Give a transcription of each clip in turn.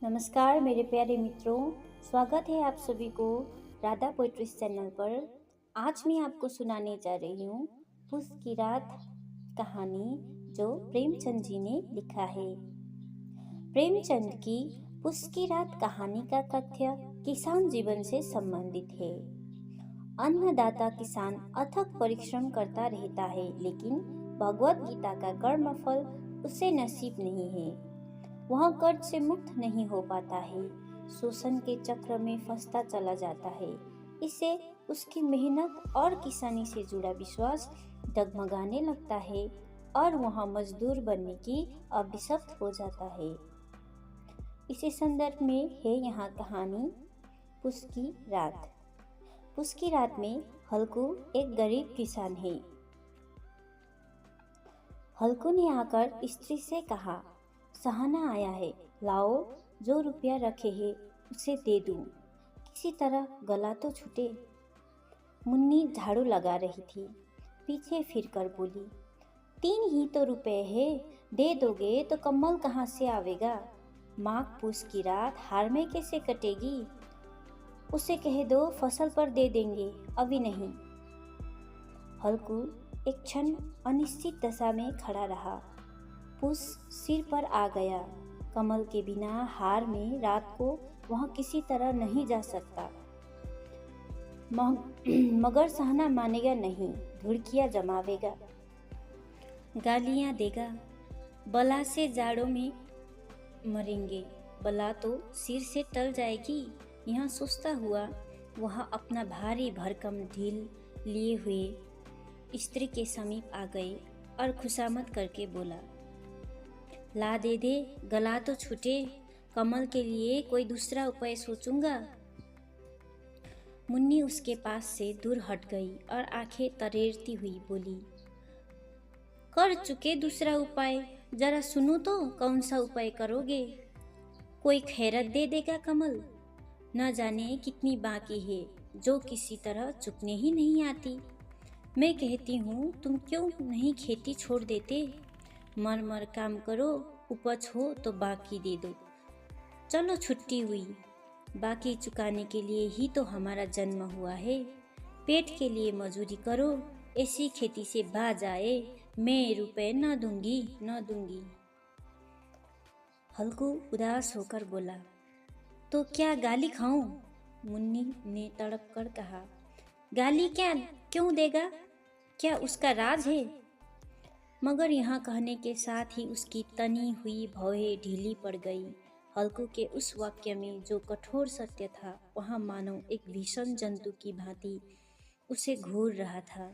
नमस्कार मेरे प्यारे मित्रों। स्वागत है आप सभी को राधा पोइट्रीज चैनल पर। आज मैं आपको सुनाने जा रही हूँ पुस की रात कहानी, जो प्रेमचंद जी ने लिखा है। प्रेमचंद की पुस की रात कहानी का तथ्य किसान जीवन से संबंधित है। अन्नदाता किसान अथक परिश्रम करता रहता है, लेकिन भगवत गीता का कर्मफल उसे नसीब नहीं है। वह कर्ज से मुक्त नहीं हो पाता है, शोषण के चक्र में फंसता चला जाता है। इससे उसकी मेहनत और किसानी से जुड़ा विश्वास डगमगाने लगता है और वह मजदूर बनने की अभिशप्त हो जाता है। इसी संदर्भ में है यहाँ कहानी पुस की रात। पुस की रात में हल्कू एक गरीब किसान है। हल्कू ने आकर स्त्री से कहा, सहाना आया है, लाओ जो रुपया रखे है उसे दे दूं, किसी तरह गला तो छूटे। मुन्नी झाड़ू लगा रही थी, पीछे फिरकर बोली, 3 ही तो रुपए है, दे दोगे तो कम्बल कहाँ से आवेगा? माघ पूस की रात हार में कैसे कटेगी? उसे कह दो फसल पर दे देंगे, अभी नहीं। हल्कू एक क्षण अनिश्चित दशा में खड़ा रहा। पुस सिर पर आ गया। कमल के बिना हार में रात को वह किसी तरह नहीं जा सकता। मगर सहना मानेगा नहीं, धुड़कियां जमावेगा, गालियां देगा, बला से जाड़ों में मरेंगे। बला तो सिर से टल जाएगी। यहाँ सोचता हुआ वह अपना भारी भरकम ढील लिए हुए स्त्री के समीप आ गए और खुशामद करके बोला, ला दे दे, गला तो छूटे, कमल के लिए कोई दूसरा उपाय सोचूंगा। मुन्नी उसके पास से दूर हट गई और आंखें तरेरती हुई बोली, कर चुके दूसरा उपाय, जरा सुनो तो कौन सा उपाय करोगे? कोई खैरत दे देगा कमल? न जाने कितनी बाकी है जो किसी तरह चुकने ही नहीं आती। मैं कहती हूँ, तुम क्यों नहीं खेती छोड़ देते? मर मर काम करो, उपज हो तो बाकी दे दो। चलो छुट्टी हुई, बाकी चुकाने के लिए ही तो हमारा जन्म हुआ है। पेट के लिए मजूरी करो, ऐसी खेती से बाज आए, मैं रुपए न दूंगी। हल्कू उदास होकर बोला, तो क्या गाली खाऊं? मुन्नी ने तड़प कर कहा, गाली क्या क्यों देगा? क्या उसका राज है? मगर यहाँ कहने के साथ ही उसकी तनी हुई भौहें ढीली पड़ गई। हल्कू के उस वाक्य में जो कठोर सत्य था, वहाँ मानो एक भीषण जंतु की भांति उसे घूर रहा था।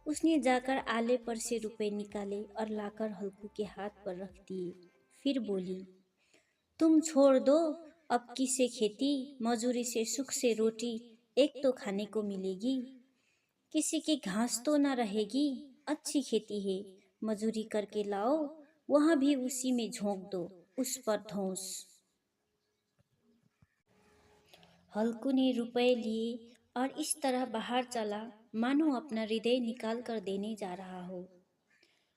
उसने जाकर आले पर से रुपए निकाले और लाकर हल्कू के हाथ पर रख दिए। फिर बोली, तुम छोड़ दो अब किसे खेती, मजूरी से सुख से रोटी एक तो खाने को मिलेगी, किसी की घास तो न रहेगी। अच्छी खेती है, मजूरी करके लाओ, वहां भी उसी में झोंक दो, उस पर धौंस। हल्कू ने रुपए लिए और इस तरह बाहर चला मानो अपना हृदय निकाल कर देने जा रहा हो।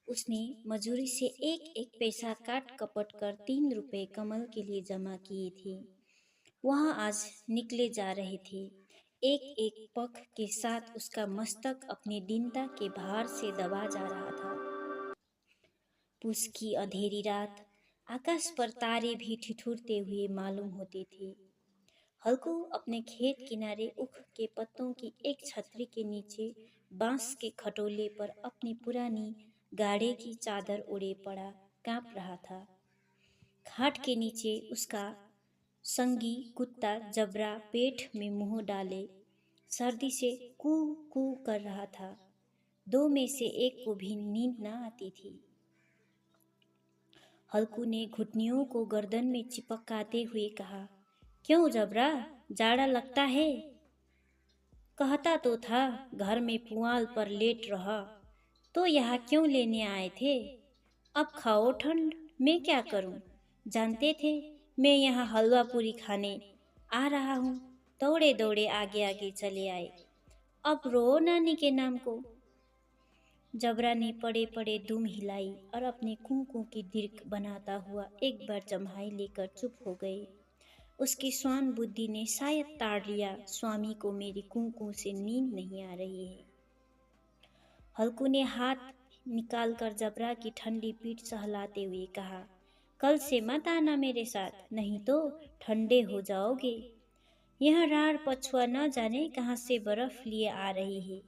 उसने मजूरी से एक एक पैसा काट कपट कर 3 रुपए कमल के लिए जमा किए थे। वह आज निकले जा रहे थे। एक एक पग के साथ उसका मस्तक अपनी दीनता के भार से दबा जा रहा था। पुस की अंधेरी रात, आकाश पर तारे भी ठिठुरते हुए मालूम होते थे। हल्कू अपने खेत किनारे उख के पत्तों की एक छतरी के नीचे बांस के खटोले पर अपनी पुरानी गाड़े की चादर ओढ़े पड़ा कांप रहा था। खाट के नीचे उसका संगी कुत्ता जबरा पेट में मुंह डाले सर्दी से कू कू कर रहा था। 2 में से एक को भी नींद न आती थी। हल्कू ने घुटनियों को गर्दन में चिपकाते हुए कहा, क्यों जबरा, जाड़ा लगता है? कहता तो था घर में पुआल पर लेट रहा, तो यहाँ क्यों लेने आए थे? अब खाओ ठंड, मैं क्या करूं? जानते थे मैं यहाँ हलवा पूरी खाने आ रहा हूँ, दौड़े दौड़े आगे आगे चले आए। अब रो नानी के नाम को। जबरा ने पड़े पड़े दुम हिलाई और अपने कुंकू की दीर्घ बनाता हुआ एक बार जम्हाई लेकर चुप हो गए। उसकी स्वान बुद्धि ने शायद ताड़ लिया, स्वामी को मेरी कुंकू से नींद नहीं आ रही है। हल्कू ने हाथ निकालकर जबरा की ठंडी पीठ सहलाते हुए कहा, कल से मत आना मेरे साथ, नहीं तो ठंडे हो जाओगे। यह रार पछुआ न जाने कहाँ से बर्फ लिए आ रही है।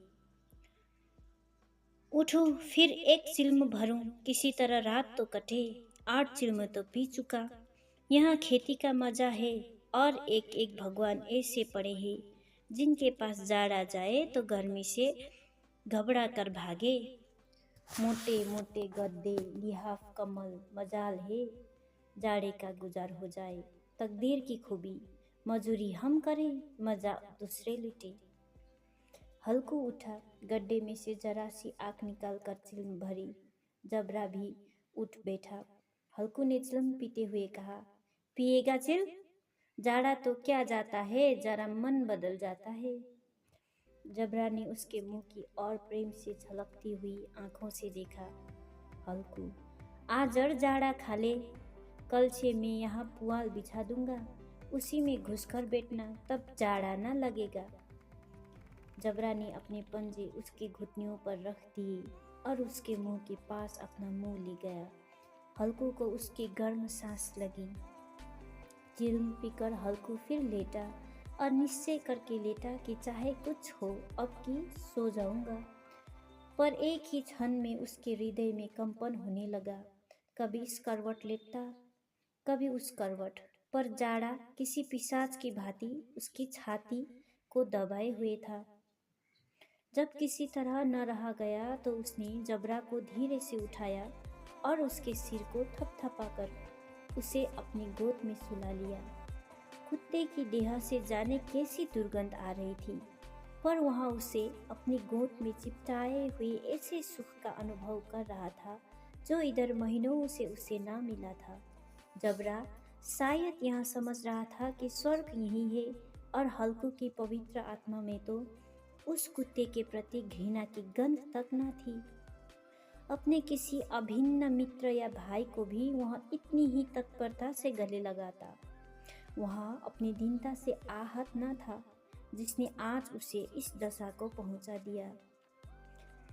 उठो, फिर एक चिल्म भरूं, किसी तरह रात तो कटे। 8 चिल्म तो पी चुका। यहाँ खेती का मजा है और एक एक भगवान ऐसे पड़े हैं जिनके पास जाड़ा जाए तो गर्मी से घबरा कर भागे। मोटे मोटे गद्दे, लिहाफ कम्बल, मजाल है जाड़े का गुजार हो जाए। तकदीर की खूबी, मजूरी हम करें, मजा दूसरे लुटे। हल्कू उठा, गड्ढे में से जरा सी आँख निकाल कर चिल्म भरी। जबरा भी उठ बैठा। हल्कू ने चिल्म पीते हुए कहा, पिएगा चिल्म? जाड़ा तो क्या जाता है, जरा मन बदल जाता है। जबरा ने उसके मुंह की ओर प्रेम से झलकती हुई आंखों से देखा। हल्कू, आ जड़ जाड़ा खा ले, कल से मैं यहाँ पुआल बिछा दूंगा, उसी में घुसकर बैठना, तब जाड़ा ना लगेगा। जबरा ने अपने पंजे उसके घुटनों पर रख दिए और उसके मुंह के पास अपना मुंह ले गया। हल्कू को उसकी गर्म सांस लगी। चिल्म पीकर हल्कू फिर लेटा और निश्चय करके लेटा कि चाहे कुछ हो अब की सो जाऊंगा। पर एक ही क्षण में उसके हृदय में कंपन होने लगा। कभी इस करवट लेटता, कभी उस करवट, पर जाड़ा किसी पिशाच की भांति उसकी छाती को दबाए हुए था। जब किसी तरह न रहा गया तो उसने जबरा को धीरे से उठाया और उसके सिर को थपथपाकर उसे अपनी गोद में सुला लिया। कुत्ते की देह से जाने कैसी दुर्गंध आ रही थी, पर वहाँ उसे अपनी गोद में चिपटाए हुए ऐसे सुख का अनुभव कर रहा था जो इधर महीनों से उसे ना मिला था। जबरा शायद यहाँ समझ रहा था कि स्वर्ग यही है और हल्कू की पवित्र आत्मा में तो उस कुत्ते के प्रति घृणा की गंध तक न थी। अपने किसी अभिन्न मित्र या भाई को भी वह इतनी ही तत्परता से गले लगाता। वह अपनी दीनता से आहत न था जिसने आज उसे इस दशा को पहुंचा दिया।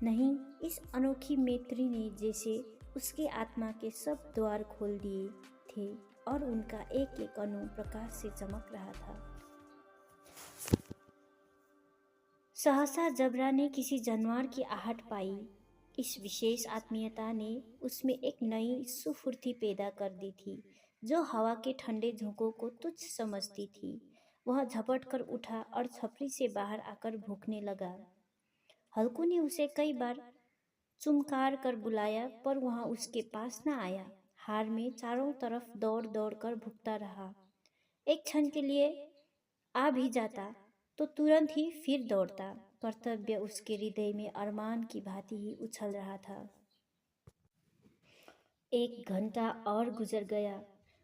नहीं, इस अनोखी मैत्री ने जैसे उसके आत्मा के सब द्वार खोल दिए थे और उनका एक एक अणु प्रकाश से चमक रहा था। सहसा जबरा ने किसी जानवर की आहट पाई। इस विशेष आत्मीयता ने उसमें एक नई सुफुर्ती पैदा कर दी थी जो हवा के ठंडे झोंकों को तुच्छ समझती थी। वह झपट कर उठा और छपरी से बाहर आकर भूखने लगा। हल्कू ने उसे कई बार चुमकार कर बुलाया पर वह उसके पास न आया। हार में चारों तरफ दौड़ दौड़ कर भुगता रहा। एक क्षण के लिए आ भी जाता तो तुरंत ही फिर दौड़ता। कर्तव्य उसके हृदय में अरमान की भांति ही उछल रहा था। 1 घंटा और गुजर गया।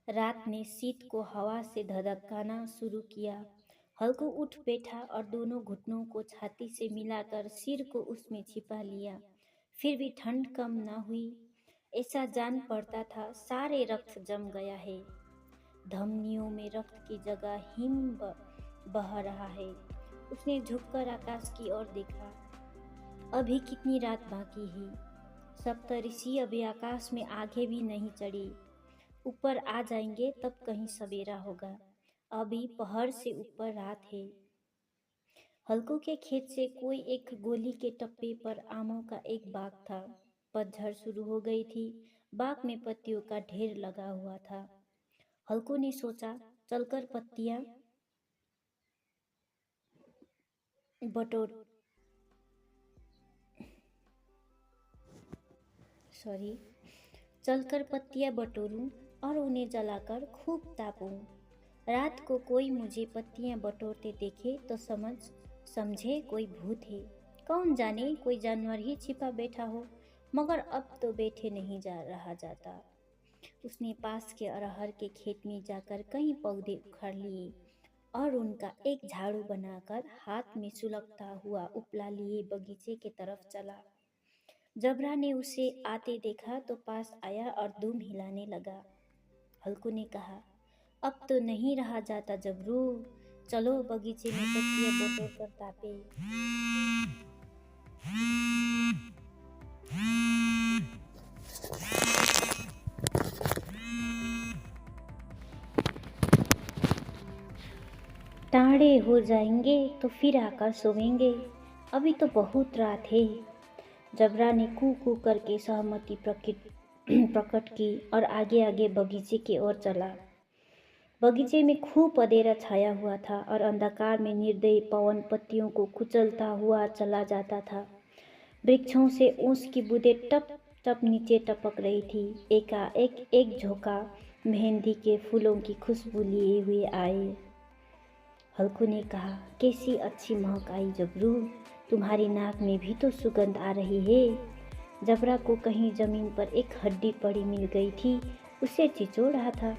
रात ने शीत को हवा से धधकाना शुरू किया। हल्कू उठ बैठा और दोनों घुटनों को छाती से मिलाकर सिर को उसमें छिपा लिया। फिर भी ठंड कम न हुई। ऐसा जान पड़ता था सारे रक्त जम गया है। धमनियों में रक्त की जगह हिम बह रहा है। उसने झुककर आकाश की ओर देखा। अभी कितनी रात बाकी है। सप्तऋषि अभी आकाश में आगे भी नहीं चढ़ी। ऊपर आ जाएंगे तब कहीं सवेरा होगा। अभी पहर से ऊपर रात है। हल्कू के खेत से कोई एक गोली के टप्पे पर आमों का एक बाग था। पतझड़ शुरू हो गई थी। बाग में पत्तियों का ढेर लगा हुआ था। हल्कू ने सोचा, चलकर पत्तियां बटोरूं और उन्हें जलाकर खूब तापूं। रात को कोई मुझे पत्तियां बटोरते देखे तो समझे कोई भूत है। कौन जाने कोई जानवर ही छिपा बैठा हो, मगर अब तो बैठे नहीं रहा जाता। उसने पास के अरहर के खेत में जाकर कई पौधे उखाड़ लिए और उनका एक झाड़ू बनाकर हाथ में सुलगता हुआ उपला लिए बगीचे की तरफ चला। जबरा ने उसे आते देखा तो पास आया और दुम हिलाने लगा। हल्कू ने कहा, अब तो नहीं रहा जाता जबरू, चलो बगीचे में पत्तियां बटोर कर तापे। टाढ़े हो जाएंगे तो फिर आकर सोएंगे, अभी तो बहुत रात है। जबरा ने कू कू करके सहमति प्रकट की और आगे आगे बगीचे की ओर चला। बगीचे में खूब अंधेरा छाया हुआ था और अंधकार में निर्दयी पवन पत्तियों को कुचलता हुआ चला जाता था। वृक्षों से ओस की बूंदें टप टप नीचे टपक रही थी। एकाएक एक झोंका मेहंदी के फूलों की खुशबू लिए हुए आए। हल्कू ने कहा, कैसी अच्छी महक आई जबरू, तुम्हारी नाक में भी तो सुगंध आ रही है। जबरा को कहीं जमीन पर एक हड्डी पड़ी मिल गई थी, उसे चिचो रहा था।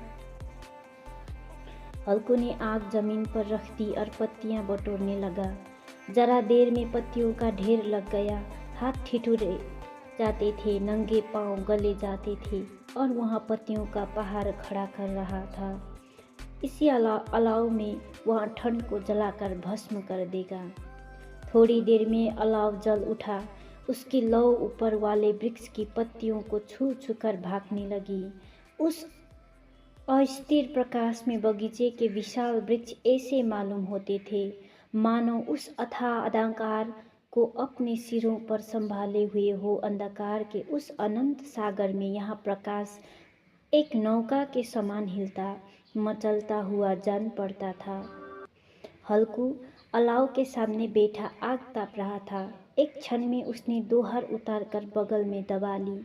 हल्कू ने आग जमीन पर रख दी और पत्तियां बटोरने लगा। जरा देर में पत्तियों का ढेर लग गया। हाथ ठिठुरे जाते थे, नंगे पांव गले जाते थे और वहां पत्तियों का पहाड़ खड़ा कर रहा था। इसी अलाव में वह ठंड को जलाकर भस्म कर देगा। थोड़ी देर में अलाव जल उठा। उसकी लौ ऊपर वाले वृक्ष की पत्तियों को छू छू कर भागने लगी। उस अस्थिर प्रकाश में बगीचे के विशाल वृक्ष ऐसे मालूम होते थे मानो उस अथाह अंधकार को अपने सिरों पर संभाले हुए हो। अंधकार के उस अनंत सागर में यहाँ प्रकाश एक नौका के समान हिलता मचलता हुआ जान पड़ता था। हल्कू अलाव के सामने बैठा आग ताप रहा था। एक क्षण में उसने दोहर उतारकर बगल में दबा ली,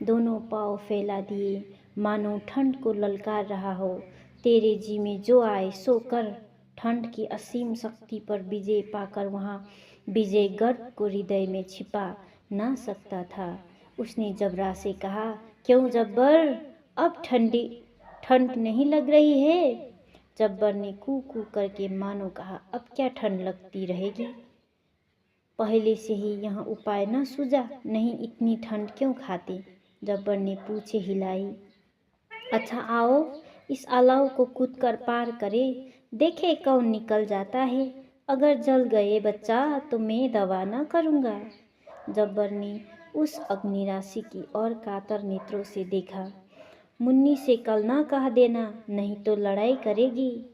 दोनों पांव फैला दिए मानो ठंड को ललकार रहा हो। तेरे जी में जो आए सो कर। ठंड की असीम शक्ति पर विजय पाकर वहाँ विजय गर्व को हृदय में छिपा ना सकता था। उसने जबरा से कहा, क्यों जब्बर, अब ठंड नहीं लग रही है? जब्बर ने कू कू करके मानो कहा, अब क्या ठंड लगती रहेगी, पहले से ही यहाँ उपाय न सूझा, नहीं इतनी ठंड क्यों खाते? जब्बर ने पूछे हिलाई। अच्छा आओ इस अलाव को कूद कर पार करे, देखे कौन निकल जाता है। अगर जल गए बच्चा तो मैं दवा न करूँगा। जब्बर ने उस अग्निराशि की ओर कातर नेत्रों से देखा। मुन्नी से कल ना कह देना, नहीं तो लड़ाई करेगी।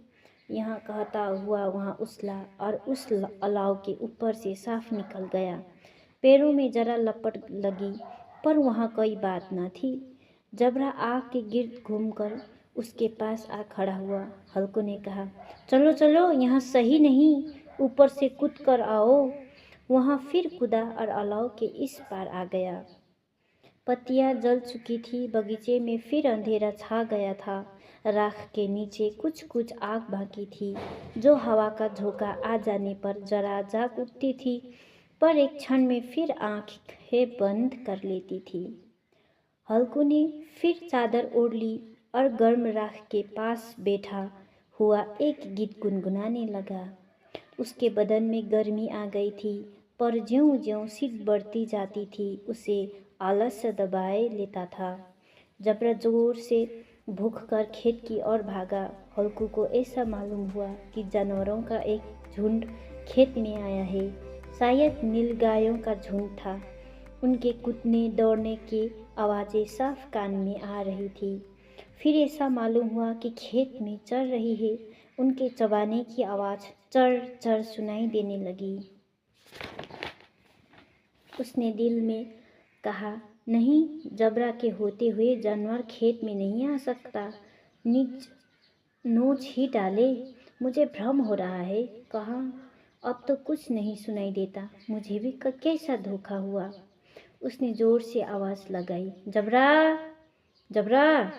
यहाँ कहता हुआ वहाँ उछला और उस अलाव के ऊपर से साफ निकल गया। पैरों में जरा लपट लगी पर वहाँ कोई बात न थी। जबरा आग के गिर्द घूमकर उसके पास आ खड़ा हुआ। हल्कू ने कहा, चलो चलो यहाँ सही नहीं, ऊपर से कूद कर आओ। वहाँ फिर कूदा और अलाव के इस पार आ गया। पत्तियां जल चुकी थी। बगीचे में फिर अंधेरा छा गया था। राख के नीचे कुछ कुछ आग बाकी थी जो हवा का झोंका आ जाने पर जरा जाग उठती थी, पर एक क्षण में फिर आंखें बंद कर लेती थी। हल्कू ने फिर चादर ओढ़ ली और गर्म राख के पास बैठा हुआ एक गीत गुनगुनाने लगा। उसके बदन में गर्मी आ गई थी, पर ज्यों-ज्यों शीत बढ़ती जाती थी उसे आलस्य दबाए लेता था। जबरा जोर से भूख कर खेत की ओर भागा। हल्कू को ऐसा मालूम हुआ कि जानवरों का एक झुंड खेत में आया है। शायद नीलगायों का झुंड था। उनके कूदने दौड़ने की आवाज़ें साफ कान में आ रही थी। फिर ऐसा मालूम हुआ कि खेत में चल रही है। उनके चबाने की आवाज़ चर चर सुनाई देने लगी। उसने दिल में कहा, नहीं, जबरा के होते हुए जानवर खेत में नहीं आ सकता। नीच नोच ही डाले, मुझे भ्रम हो रहा है। कहाँ, अब तो कुछ नहीं सुनाई देता। मुझे भी कैसा धोखा हुआ। उसने जोर से आवाज़ लगाई, जबरा जबरा।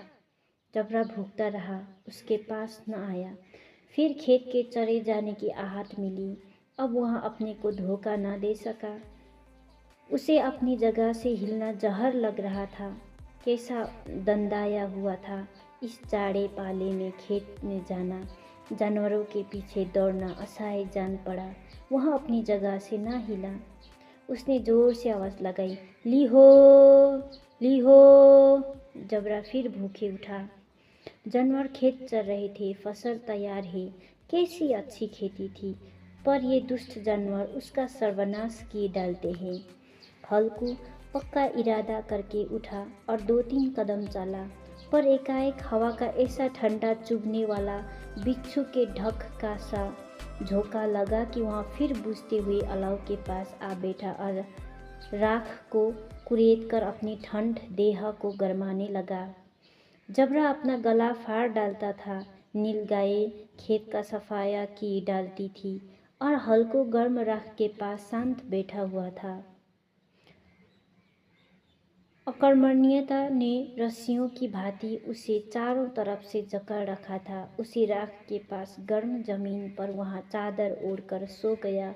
जबरा भूखता रहा, उसके पास न आया। फिर खेत के चरे जाने की आहट मिली। अब वह अपने को धोखा न दे सका। उसे अपनी जगह से हिलना जहर लग रहा था। कैसा दंदाया हुआ था। इस जाड़े पाले में खेत में जाना, जानवरों के पीछे दौड़ना असह्य जान पड़ा। वह अपनी जगह से ना हिला। उसने जोर से आवाज़ लगाई, ली हो, ली हो। जबरा फिर भूखे उठा। जानवर खेत चर रहे थे, फसल तैयार है, कैसी अच्छी खेती थी, पर ये दुष्ट जानवर उसका सर्वनाश किए डालते हैं। हल्कू पक्का इरादा करके उठा और 2-3 कदम चला, पर एकाएक हवा का ऐसा ठंडा चुभने वाला बिच्छू के ढक का सा झोंका लगा कि वहाँ फिर बुझते हुए अलाव के पास आ बैठा और राख को कुरेद कर अपनी ठंड देह को गरमाने लगा। जबरा अपना गला फाड़ डालता था, नीलगाय खेत का सफाया की डालती थी और हल्को गर्म राख के पास शांत बैठा हुआ था। अकर्मण्यता ने रस्सियों की भांति उसे चारों तरफ से जकड़ रखा था। उसी राख के पास गर्म जमीन पर वहाँ चादर ओढ़कर सो गया।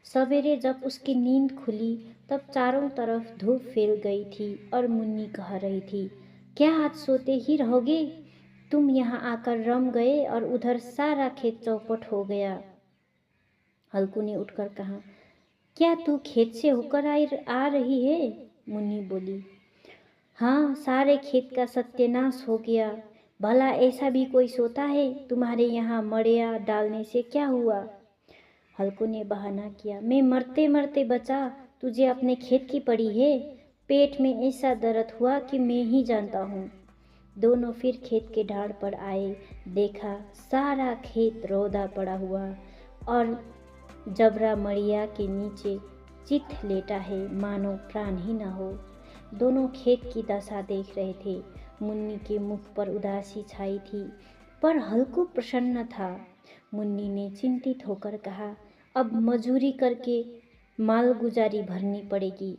सवेरे जब उसकी नींद खुली तब चारों तरफ धूप फैल गई थी और मुन्नी कह रही थी, क्या आज सोते ही रहोगे? तुम यहाँ आकर रम गए और उधर सारा खेत चौपट हो गया। हल्कू ने उठकर कहा, क्या तू खेत से होकर आ रही है? मुन्नी बोली, हाँ, सारे खेत का सत्यानाश हो गया। भला ऐसा भी कोई सोता है? तुम्हारे यहाँ मड़िया डालने से क्या हुआ? हल्कू ने बहाना किया, मैं मरते मरते बचा, तुझे अपने खेत की पड़ी है। पेट में ऐसा दर्द हुआ कि मैं ही जानता हूँ। दोनों फिर खेत के ढाड़ पर आए, देखा सारा खेत रौदा पड़ा हुआ और जबरा मड़िया के नीचे चित लेटा है, मानो प्राण ही न हो। दोनों खेत की दशा देख रहे थे। मुन्नी के मुख पर उदासी छाई थी, पर हल्कू प्रसन्न था। मुन्नी ने चिंतित होकर कहा, अब मजूरी करके मालगुजारी भरनी पड़ेगी।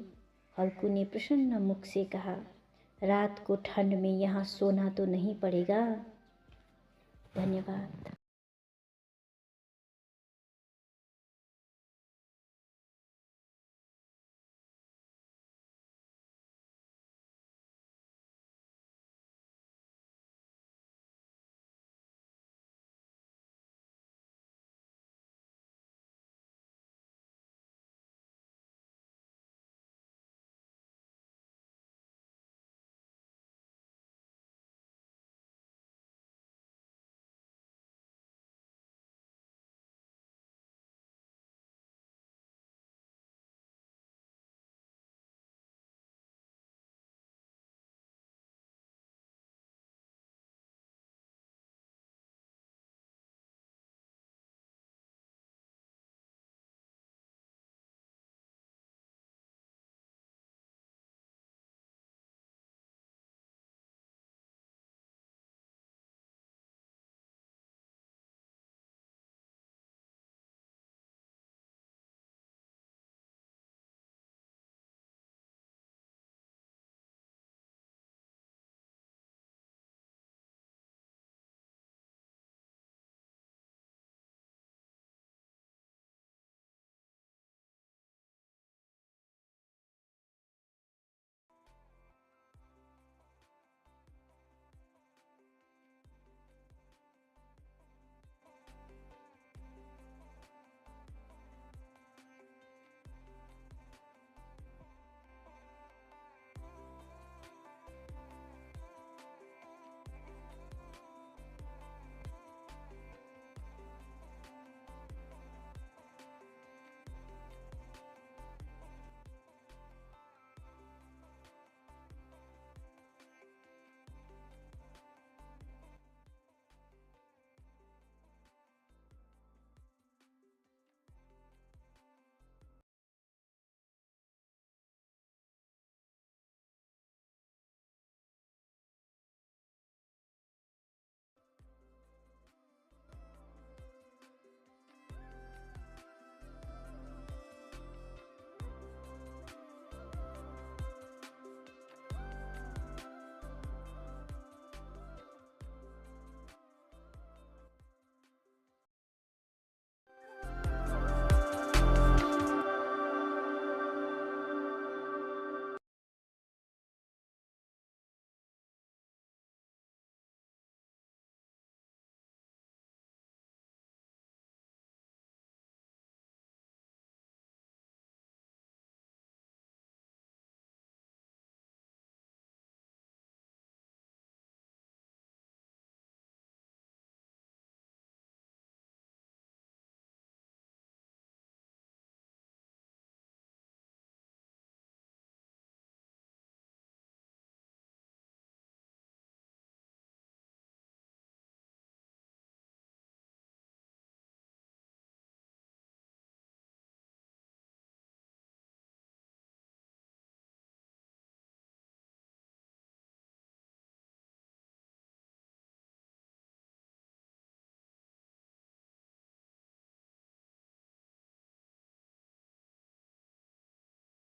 हल्कू ने प्रसन्न मुख से कहा, रात को ठंड में यहाँ सोना तो नहीं पड़ेगा। धन्यवाद।